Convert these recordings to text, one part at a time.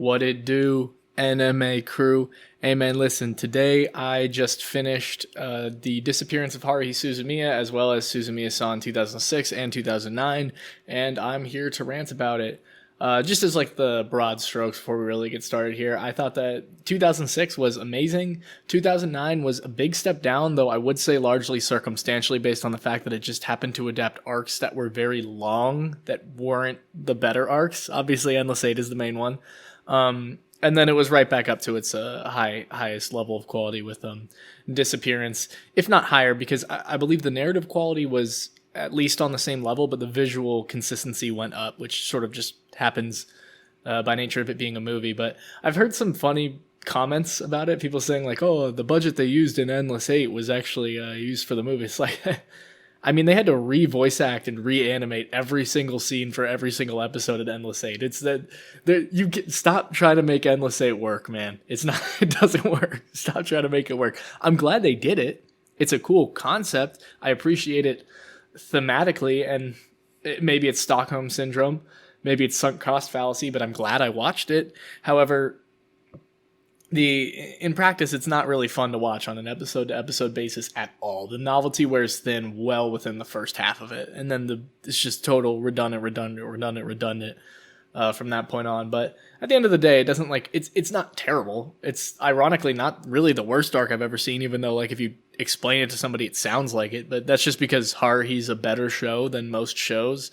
What it do, NMA crew? Hey man, listen, today I just finished the disappearance of Haruhi Suzumiya as well as Suzumiya-san 2006 and 2009, and I'm here to rant about it. Just as like the broad strokes before we really get started here, I thought that 2006 was amazing. 2009 was a big step down, though I would say largely circumstantially based on the fact that it just happened to adapt arcs that were very long that weren't the better arcs. Obviously, Endless Eight is the main one. And then it was right back up to its highest level of quality with Disappearance, if not higher, because I believe the narrative quality was at least on the same level, but the visual consistency went up, which sort of just happens by nature of it being a movie. But I've heard some funny comments about it, people saying like, oh, the budget they used in Endless Eight was actually used for the movie. It's like, I mean, they had to re-voice act and reanimate every single scene for every single episode of Endless Eight. It's that stop trying to make Endless Eight work, man. It's not. It doesn't work. Stop trying to make it work. I'm glad they did it. It's a cool concept. I appreciate it thematically, and maybe it's Stockholm syndrome, maybe it's sunk cost fallacy, but I'm glad I watched it. However, in practice, it's not really fun to watch on an episode to episode basis at all. The novelty wears thin well within the first half of it, and then it's just total redundant from that point on. But at the end of the day, it doesn't it's not terrible. It's ironically not really the worst arc I've ever seen, even though if you explain it to somebody, it sounds like it. But that's just because Haruhi's a better show than most shows,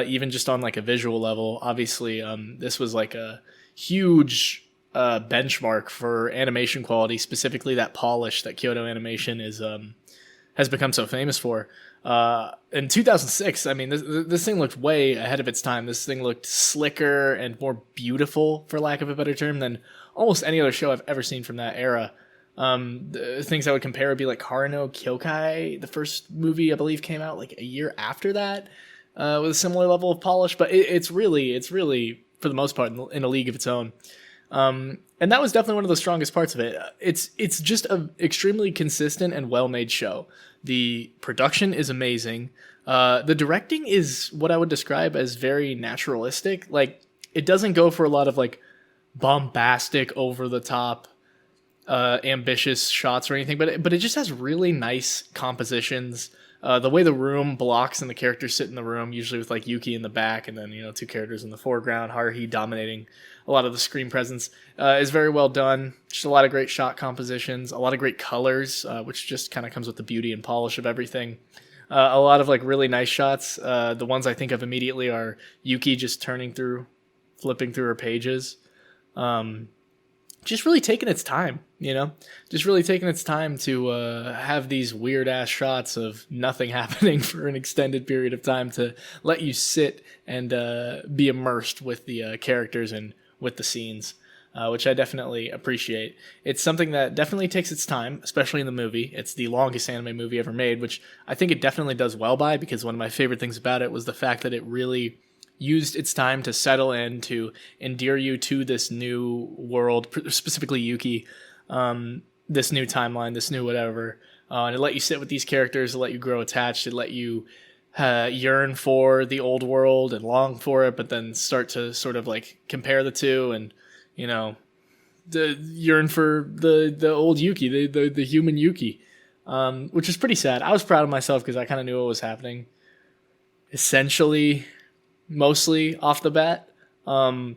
even just on a visual level. Obviously, this was a huge benchmark for animation quality, specifically that polish that Kyoto Animation has become so famous for. In 2006, I mean, this thing looked way ahead of its time. This thing looked slicker and more beautiful, for lack of a better term, than almost any other show I've ever seen from that era. The things I would compare would be like Haruno Kyokai. The first movie, I believe, came out a year after that, with a similar level of polish. But it's really, for the most part, in a league of its own. And that was definitely one of the strongest parts of it. It's just an extremely consistent and well-made show. The production is amazing. The directing is what I would describe as very naturalistic. It doesn't go for a lot of bombastic, over-the-top, ambitious shots or anything, but it just has really nice compositions. The way the room blocks and the characters sit in the room, usually with Yuki in the back and then two characters in the foreground, Haruhi dominating a lot of the screen presence, is very well done. Just a lot of great shot compositions, a lot of great colors, which just kind of comes with the beauty and polish of everything. A lot of really nice shots. The ones I think of immediately are Yuki just flipping through her pages. Just really taking its time, just really taking its time to have these weird ass shots of nothing happening for an extended period of time to let you sit and be immersed with the characters and with the scenes, which I definitely appreciate. It's something that definitely takes its time, especially in the movie. It's the longest anime movie ever made, which I think it definitely does well by, because one of my favorite things about it was the fact that it really used its time to settle in, to endear you to this new world, specifically Yuki, this new timeline, this new whatever, and it let you sit with these characters, it let you grow attached, it let you yearn for the old world and long for it, but then start to sort of compare the two and, yearn for the old Yuki, the human Yuki, which is pretty sad. I was proud of myself because I kind of knew what was happening, essentially, mostly off the bat. But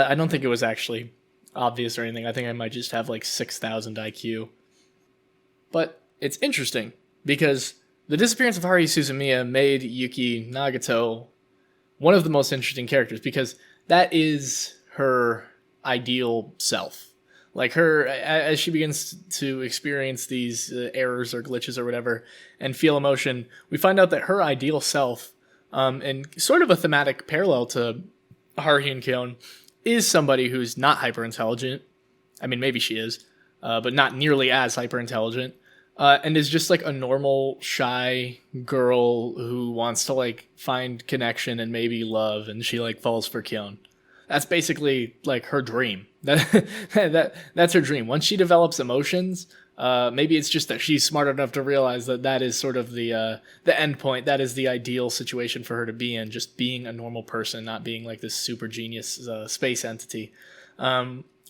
I don't think it was actually obvious or anything. I think I might just have 6,000 IQ. But it's interesting because the disappearance of Haruhi Suzumiya made Yuki Nagato one of the most interesting characters, because that is her ideal self. Her, as she begins to experience these errors or glitches or whatever and feel emotion, we find out that her ideal self, and sort of a thematic parallel to Haruhi and Kyon, is somebody who's not hyper intelligent. I mean, maybe she is, but not nearly as hyper intelligent. And is just a normal, shy girl who wants to find connection and maybe love, and she falls for Kyon. That's basically her dream. That's her dream. Once she develops emotions, Maybe it's just that she's smart enough to realize that that is sort of the end point. That is the ideal situation for her to be in, just being a normal person, not being like this super genius space entity.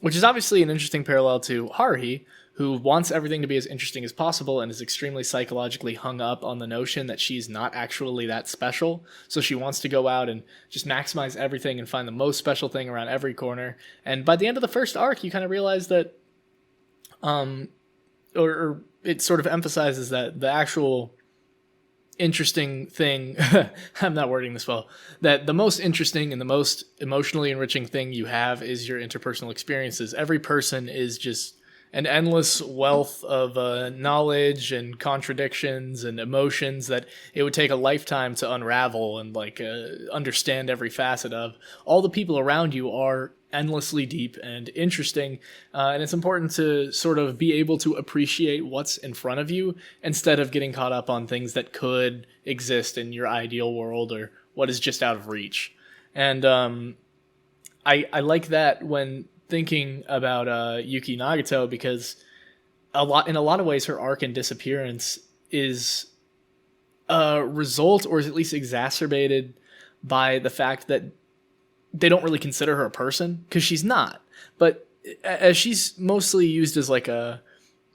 Which is obviously an interesting parallel to Haruhi, who wants everything to be as interesting as possible and is extremely psychologically hung up on the notion that she's not actually that special. So she wants to go out and just maximize everything and find the most special thing around every corner. And by the end of the first arc, you kind of realize that, or it sort of emphasizes that the actual interesting thing, I'm not wording this well, that the most interesting and the most emotionally enriching thing you have is your interpersonal experiences. Every person is just an endless wealth of knowledge and contradictions and emotions that it would take a lifetime to unravel and understand every facet of. All the people around you are endlessly deep and interesting, and it's important to sort of be able to appreciate what's in front of you instead of getting caught up on things that could exist in your ideal world or what is just out of reach. And I like that when thinking about Yuki Nagato, because in a lot of ways her arc and disappearance is a result, or is at least exacerbated by the fact that they don't really consider her a person, because she's not. But as she's mostly used as like a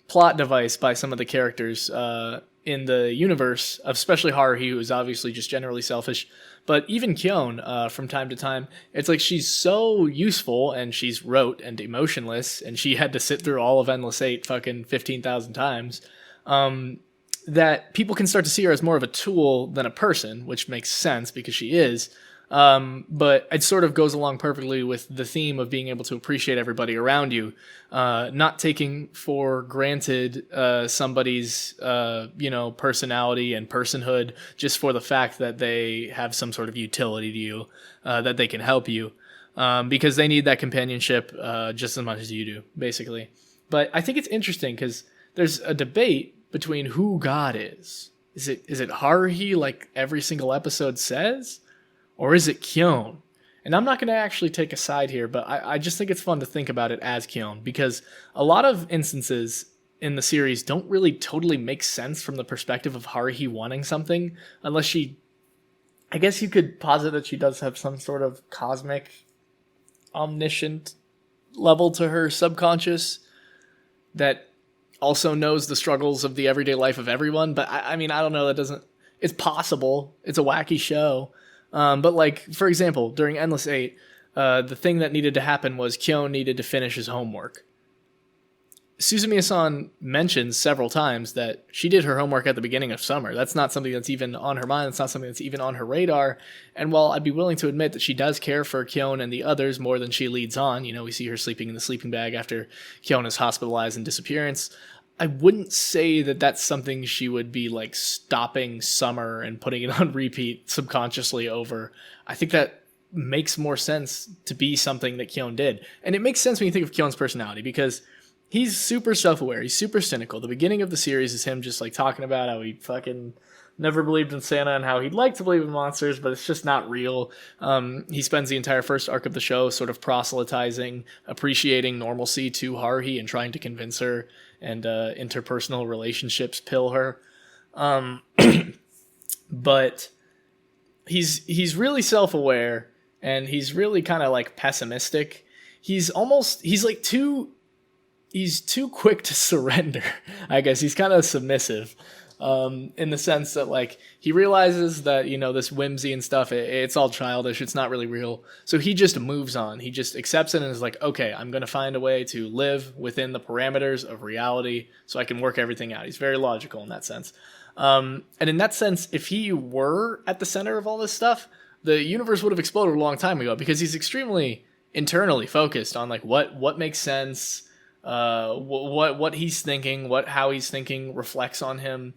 plot device by some of the characters in the universe, especially Haruhi, who is obviously just generally selfish. But even Kyon, from time to time, it's like she's so useful and she's rote and emotionless, and she had to sit through all of Endless 8 fucking 15,000 times, that people can start to see her as more of a tool than a person, which makes sense because she is. But it sort of goes along perfectly with the theme of being able to appreciate everybody around you, not taking for granted somebody's personality and personhood just for the fact that they have some sort of utility to you, that they can help you, because they need that companionship just as much as you do, basically. But I think it's interesting because there's a debate between who God is. Is it Haruhi, like every single episode says? Or is it Kyon? And I'm not going to actually take a side here, but I just think it's fun to think about it as Kyon, because a lot of instances in the series don't really totally make sense from the perspective of Haruhi wanting something, unless she... I guess you could posit that she does have some sort of cosmic, omniscient level to her subconscious that also knows the struggles of the everyday life of everyone, but I mean, I don't know, that doesn't... It's possible. It's a wacky show. But like, for example, during Endless 8, the thing that needed to happen was Kyon needed to finish his homework. Suzumiya-san mentions several times that she did her homework at the beginning of summer. That's not something that's even on her mind. It's not something that's even on her radar. And while I'd be willing to admit that she does care for Kyon and the others more than she leads on, we see her sleeping in the sleeping bag after Kyon is hospitalized in disappearance, I wouldn't say that that's something she would be like stopping summer and putting it on repeat subconsciously over. I think that makes more sense to be something that Kyon did. And it makes sense when you think of Kyon's personality, because he's super self-aware. He's super cynical. The beginning of the series is him just like talking about how he fucking never believed in Santa and how he'd like to believe in monsters, but it's just not real. He spends the entire first arc of the show sort of proselytizing, appreciating normalcy to Haruhi and trying to convince her and interpersonal relationships pill her. But he's really self-aware, and he's really kind of like pessimistic. He's too quick to surrender. I guess he's kind of submissive. In the sense that like he realizes that this whimsy and stuff, it's all childish, it's not really real, so he just moves on. He just accepts it and is like, okay, I'm gonna find a way to live within the parameters of reality so I can work everything out. He's very logical in that sense, and in that sense, if he were at the center of all this stuff, the universe would have exploded a long time ago, because he's extremely internally focused on like what makes sense, what he's thinking, how he's thinking reflects on him,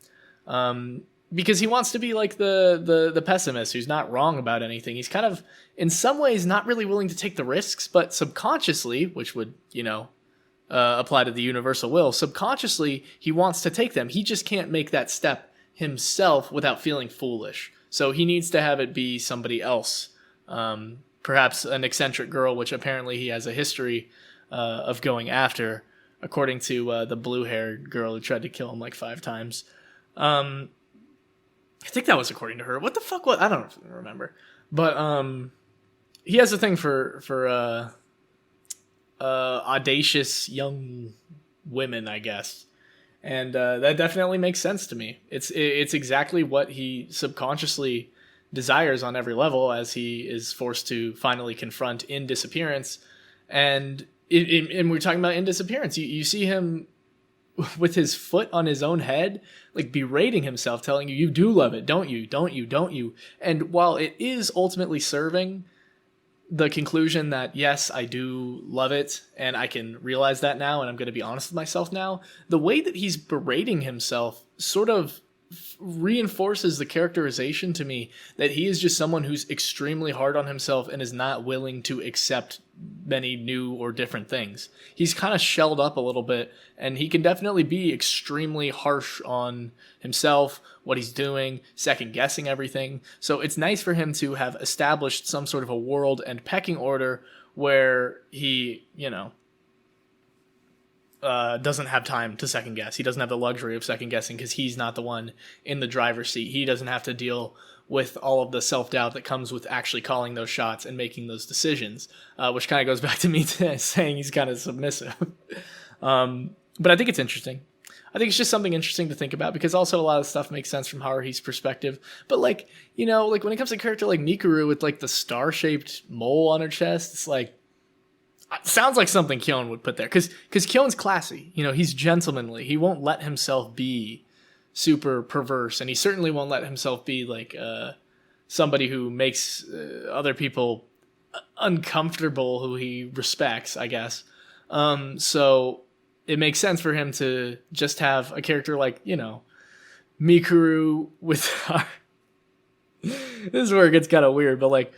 because he wants to be like the pessimist who's not wrong about anything. He's kind of, in some ways, not really willing to take the risks, but subconsciously, which would, apply to the universal will, subconsciously, he wants to take them. He just can't make that step himself without feeling foolish. So he needs to have it be somebody else, perhaps an eccentric girl, which apparently he has a history of going after. according to the blue-haired girl who tried to kill him like 5 times. I think that was according to her. What the fuck was... I don't remember. But he has a thing for audacious young women, I guess. And that definitely makes sense to me. It's exactly what he subconsciously desires on every level as he is forced to finally confront in Disappearance. And we're talking about in Disappearance. You see him with his foot on his own head, like berating himself, telling you do love it, don't you, don't you, don't you. And while it is ultimately serving the conclusion that, yes, I do love it, and I can realize that now, and I'm going to be honest with myself now, the way that he's berating himself sort of reinforces the characterization to me that he is just someone who's extremely hard on himself and is not willing to accept many new or different things. He's kind of shelled up a little bit, and he can definitely be extremely harsh on himself, what he's doing, second guessing everything. So it's nice for him to have established some sort of a world and pecking order where he, doesn't have time to second guess. He doesn't have the luxury of second guessing because he's not the one in the driver's seat. He doesn't have to deal with all of the self-doubt that comes with actually calling those shots and making those decisions, which kind of goes back to me saying he's kind of submissive. But I think it's interesting. I think it's just something interesting to think about because also a lot of stuff makes sense from Haruhi's perspective. But like when it comes to a character like Mikuru with like the star-shaped mole on her chest, it's like, sounds like something Kyon would put there. Because Kyon's classy. He's gentlemanly. He won't let himself be super perverse. And he certainly won't let himself be like somebody who makes other people uncomfortable who he respects, I guess. So it makes sense for him to just have a character like, Mikuru with... This is where it gets kind of weird, but like...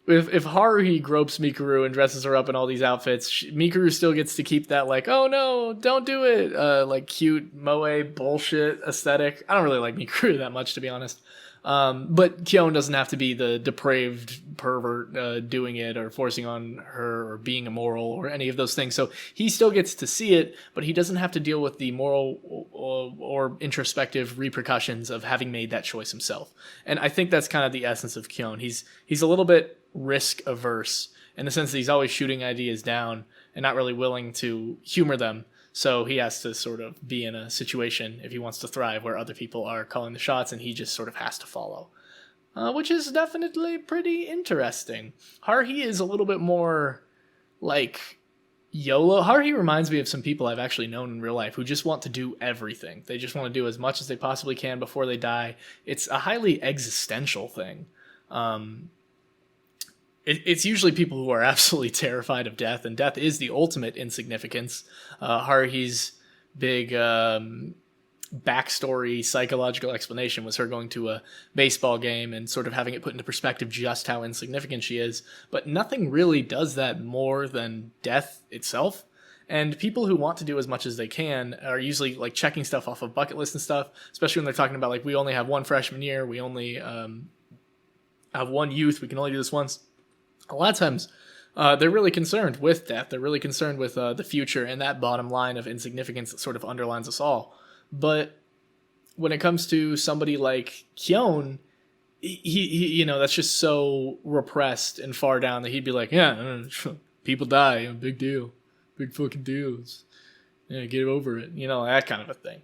If Haruhi gropes Mikuru and dresses her up in all these outfits, Mikuru still gets to keep that like, oh no, don't do it, like cute moe bullshit aesthetic. I don't really like Mikuru that much, to be honest. But Kyon doesn't have to be the depraved pervert doing it or forcing on her or being immoral or any of those things. So he still gets to see it, but he doesn't have to deal with the moral or introspective repercussions of having made that choice himself. And I think that's kind of the essence of Kyon. He's a little bit risk averse in the sense that he's always shooting ideas down and not really willing to humor them. So he has to sort of be in a situation, if he wants to thrive, where other people are calling the shots and he just sort of has to follow. Which is definitely pretty interesting. Haruhi is a little bit more like YOLO. Haruhi reminds me of some people I've actually known in real life who just want to do everything. They just want to do as much as they possibly can before they die. It's a highly existential thing. It's usually people who are absolutely terrified of death, and death is the ultimate insignificance. Haruhi's big backstory, psychological explanation was her going to a baseball game and sort of having it put into perspective just how insignificant she is. But nothing really does that more than death itself. And people who want to do as much as they can are usually like checking stuff off of bucket lists and stuff, especially when they're talking about like, we only have one freshman year, we only have one youth, we can only do this once. A lot of times, they're really concerned with death. They're really concerned with the future and that bottom line of insignificance that sort of underlines us all. But when it comes to somebody like Kyon, he that's just so repressed and far down that he'd be like, yeah, people die, big deal, big fucking deals. Yeah, get over it, that kind of a thing.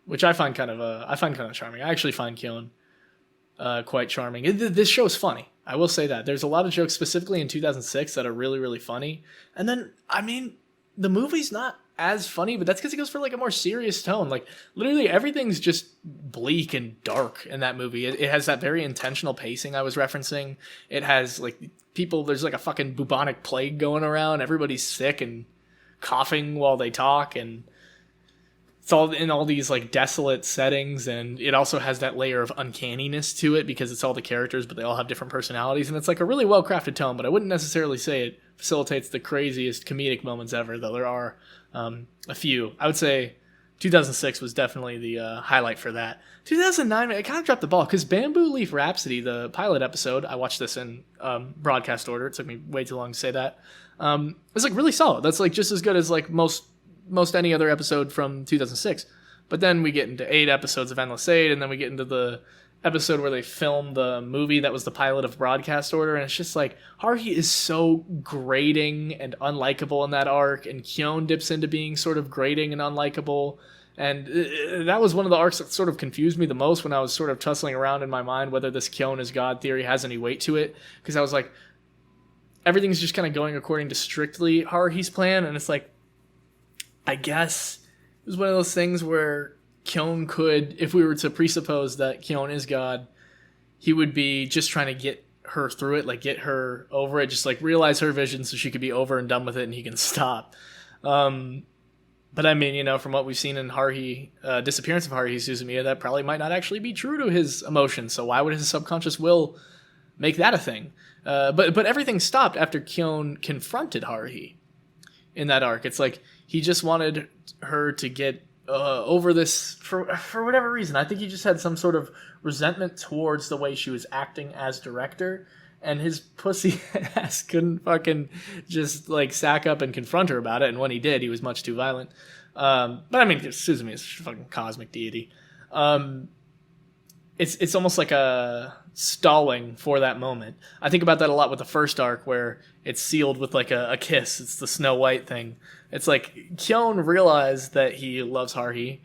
Which I find kind of charming. I actually find Kyon quite charming. This show is funny. I will say that. There's a lot of jokes specifically in 2006 that are really, really funny. And then, the movie's not as funny, but that's because it goes for like a more serious tone. Like literally everything's just bleak and dark in that movie. It has that very intentional pacing I was referencing. It has like there's like a fucking bubonic plague going around. Everybody's sick and coughing while they talk, and it's all in all these like desolate settings, and it also has that layer of uncanniness to it because it's all the characters, but they all have different personalities, and it's like a really well-crafted tone, but I wouldn't necessarily say it facilitates the craziest comedic moments ever, though there are a few. I would say 2006 was definitely the highlight for that. 2009, I kind of dropped the ball because Bamboo Leaf Rhapsody, the pilot episode, I watched this in broadcast order. It took me way too long to say that. It's like really solid. That's like just as good as like most any other episode from 2006. But then we get into 8 episodes of Endless Eight, and then we get into the episode where they filmed the movie that was the pilot of broadcast order, and it's just like Haruhi is so grating and unlikable in that arc, and Kyon dips into being sort of grating and unlikable, and that was one of the arcs that sort of confused me the most when I was sort of tussling around in my mind whether this Kyon is God theory has any weight to it, because I was like, everything's just kind of going according to strictly Haruhi's plan, and it's like, I guess it was one of those things where Kyon could, if we were to presuppose that Kyon is God, he would be just trying to get her through it, like get her over it, just like realize her vision so she could be over and done with it and he can stop. But I mean, you know, from what we've seen in Haruhi, Disappearance of Haruhi Suzumiya, that probably might not actually be true to his emotions, so why would his subconscious will make that a thing? But everything stopped after Kyon confronted Haruhi in that arc. It's like he just wanted her to get over this for whatever reason. I think he just had some sort of resentment towards the way she was acting as director, and his pussy ass couldn't fucking just like sack up and confront her about it, and when he did, he was much too violent. But I mean, Suzumiya is a fucking cosmic deity. It's almost like a stalling for that moment. I think about that a lot with the first arc where it's sealed with like a kiss. It's the Snow White thing. It's like Kyon realized that he loves Haruhi,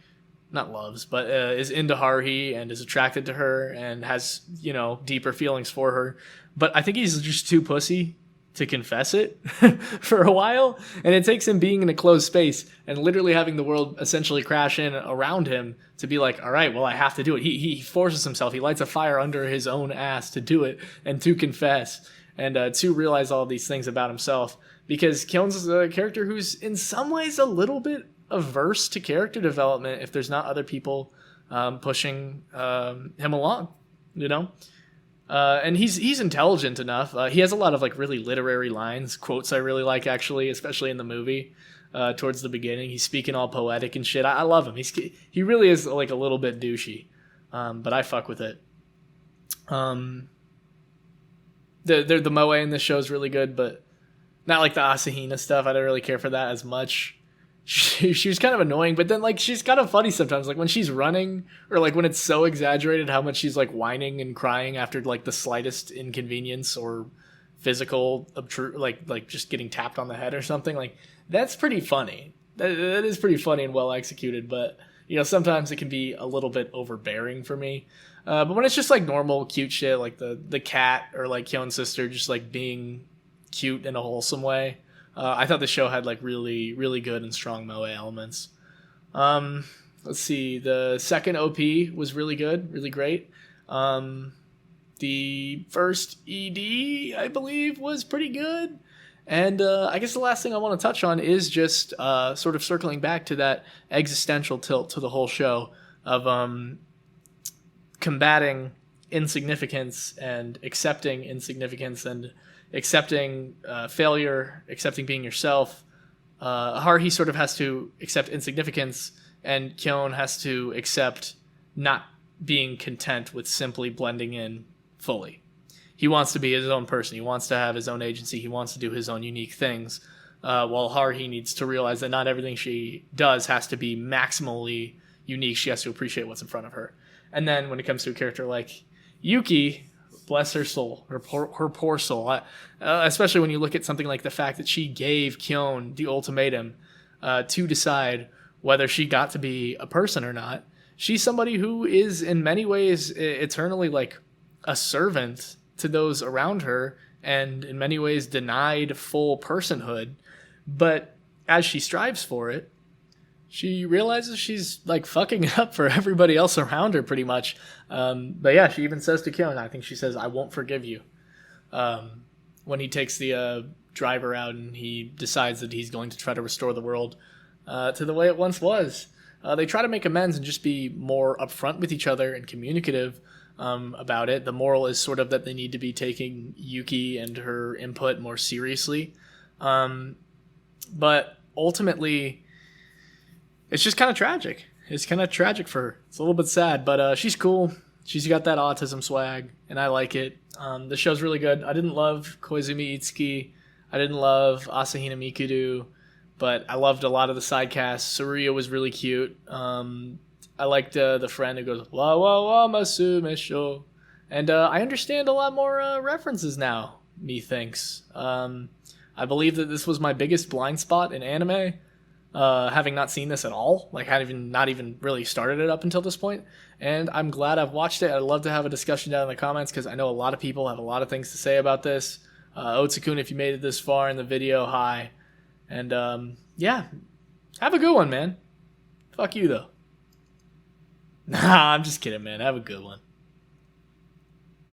not loves, but is into Haruhi and is attracted to her and has, you know, deeper feelings for her. But I think he's just too pussy to confess it for a while. And it takes him being in a closed space and literally having the world essentially crash in around him to be like, all right, well, I have to do it. He forces himself. He lights a fire under his own ass to do it and to confess and to realize all these things about himself. Because Kyon's a character who's in some ways a little bit averse to character development if there's not other people pushing him along, you know? And he's intelligent enough. He has a lot of like really literary lines, quotes I really like actually, especially in the movie. Towards the beginning, he's speaking all poetic and shit. I love him. He really is like a little bit douchey, but I fuck with it. The moe in this show is really good, but not like the Asahina stuff. I don't really care for that as much. She was kind of annoying, but then like she's kind of funny sometimes, like when she's running or like when it's so exaggerated how much she's like whining and crying after like the slightest inconvenience or physical like just getting tapped on the head or something. Like that's pretty funny. That is pretty funny and well executed, but you know, sometimes it can be a little bit overbearing for me. But when it's just like normal cute shit, like the cat or like Kyon's sister just like being cute in a wholesome way, I thought the show had like really, really good and strong moe elements. Let's see. The second OP was really good, really great. The first ED, I believe, was pretty good. And I guess the last thing I want to touch on is just sort of circling back to that existential tilt to the whole show of combating insignificance and accepting insignificance and accepting failure, accepting being yourself. Haruhi sort of has to accept insignificance, and Kyon has to accept not being content with simply blending in fully. He wants to be his own person. He wants to have his own agency. He wants to do his own unique things. While Haruhi needs to realize that not everything she does has to be maximally unique. She has to appreciate what's in front of her. And then when it comes to a character like Yuki, bless her soul, her poor soul, especially when you look at something like the fact that she gave Kyon the ultimatum to decide whether she got to be a person or not. She's somebody who is in many ways eternally like a servant to those around her and in many ways denied full personhood. But as she strives for it, she realizes she's like fucking up for everybody else around her pretty much. But yeah, she even says to Kyon, I think she says, I won't forgive you. When he takes the driver out and he decides that he's going to try to restore the world to the way it once was. They try to make amends and just be more upfront with each other and communicative about it. The moral is sort of that they need to be taking Yuki and her input more seriously. But ultimately, it's just kind of tragic. It's kind of tragic for her. It's a little bit sad, but she's cool. She's got that autism swag, and I like it. The show's really good. I didn't love Koizumi Itsuki. I didn't love Asahina Mikudu, but I loved a lot of the side casts. Saruya was really cute. I liked the friend who goes, wa wa wa masu mesho. And I understand a lot more references now, methinks. I believe that this was my biggest blind spot in anime. Having not seen this at all, like having not even really started it up until this point, and I'm glad I've watched it. I'd love to have a discussion down in the comments because I know a lot of people have a lot of things to say about this. Otsukun, if you made it this far in the video, hi, and yeah, have a good one, man. Fuck you though. Nah, I'm just kidding, man. Have a good one.